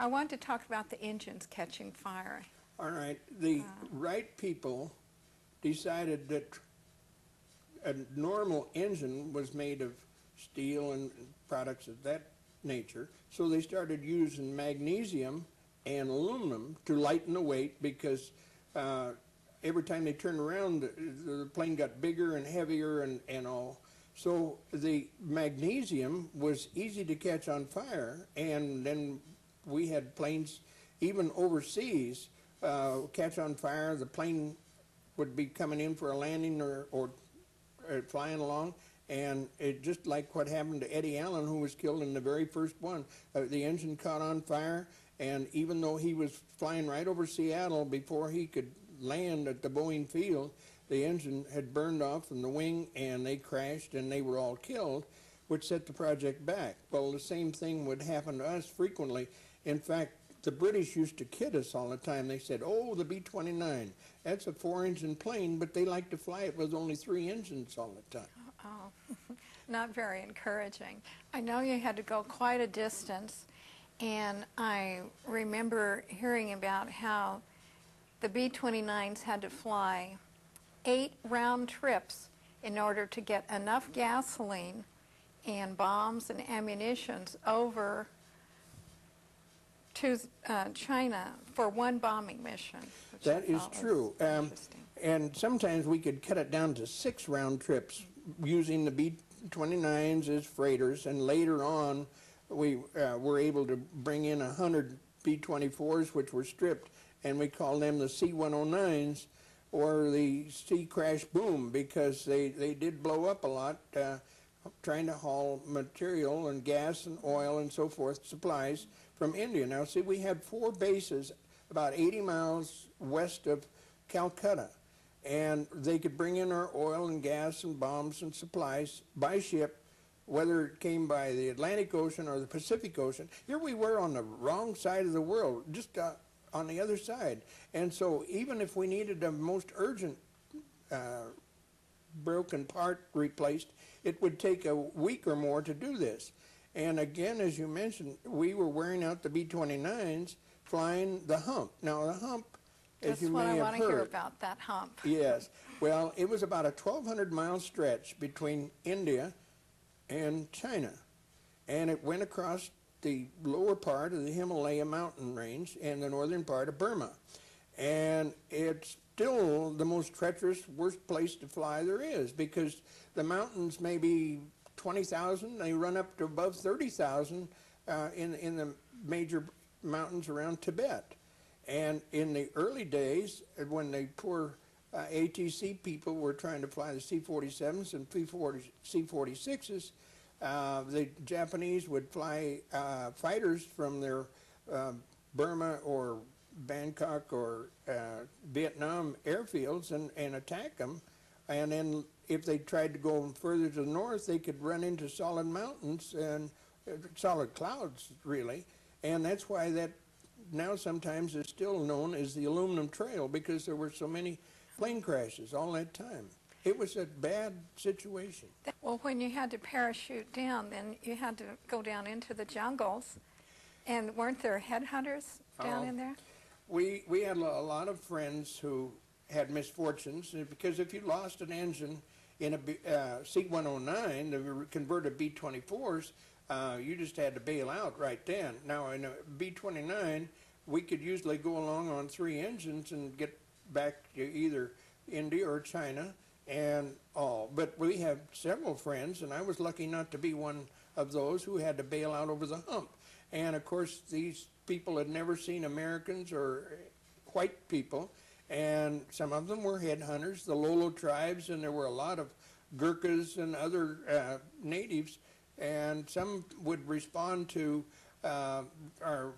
I want to talk about the engines catching fire. All right. The right people decided that a normal engine was made of steel and products of that nature, so they started using magnesium and aluminum to lighten the weight because every time they turned around, the plane got bigger and heavier and all. So the magnesium was easy to catch on fire, and then we had planes, even overseas, catch on fire. The plane would be coming in for a landing or flying along, and it just like what happened to Eddie Allen, who was killed in the very first one. The engine caught on fire, and even though he was flying right over Seattle before he could land at the Boeing field, the engine had burned off from the wing, and they crashed, and they were all killed, which set the project back. Well, the same thing would happen to us frequently. In fact, the British used to kid us all the time. They said, oh, the B-29, that's a 4-engine plane, but they like to fly it with only 3 engines all the time. Oh, not very encouraging. I know you had to go quite a distance, and I remember hearing about how the B-29s had to fly 8 round trips in order to get enough gasoline and bombs and ammunitions over to China for one bombing mission. That is true. And sometimes we could cut it down to 6 round trips using the B-29s as freighters, and later on we were able to bring in 100 B-24s, which were stripped, and we called them the C-109s, or the Sea Crash Boom, because they did blow up a lot trying to haul material and gas and oil and so forth, supplies from India. Now, see, we had 4 bases about 80 miles west of Calcutta, and they could bring in our oil and gas and bombs and supplies by ship, whether it came by the Atlantic Ocean or the Pacific Ocean. Here we were on the wrong side of the world, just on the other side. And so even if we needed a most urgent broken part replaced, it would take a week or more to do this. And again, as you mentioned, we were wearing out the B-29s flying the Hump. Now, the Hump, as you may have heard... That's what I want to hear about, that Hump. Yes. Well, it was about a 1,200-mile stretch between India and China. And it went across the lower part of the Himalaya mountain range and the northern part of Burma. And it's still the most treacherous, worst place to fly there is, because the mountains may be 20,000, they run up to above 30,000 in the major mountains around Tibet. And in the early days, when the poor ATC people were trying to fly the C-47s and C-46s, the Japanese would fly fighters from their Burma or Bangkok or Vietnam airfields and attack them. And then if they tried to go further to the north, they could run into solid mountains and solid clouds, really. And that's why that now sometimes is still known as the Aluminum Trail, because there were so many plane crashes all that time. It was a bad situation. Well, when you had to parachute down, then you had to go down into the jungles. And weren't there headhunters down in there? We had a lot of friends who had misfortunes, because if you lost an engine in a C-109, the converted B-24s, you just had to bail out right then. Now, in a B-29, we could usually go along on 3 engines and get back to either India or China and all. But we have several friends, and I was lucky not to be one of those who had to bail out over the Hump. And of course, these people had never seen Americans or white people, and some of them were headhunters, the Lolo tribes, and there were a lot of Gurkhas and other natives, and some would respond to our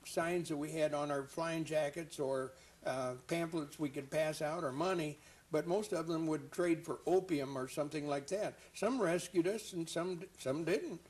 signs that we had on our flying jackets or pamphlets we could pass out or money, but most of them would trade for opium or something like that. Some rescued us and some didn't.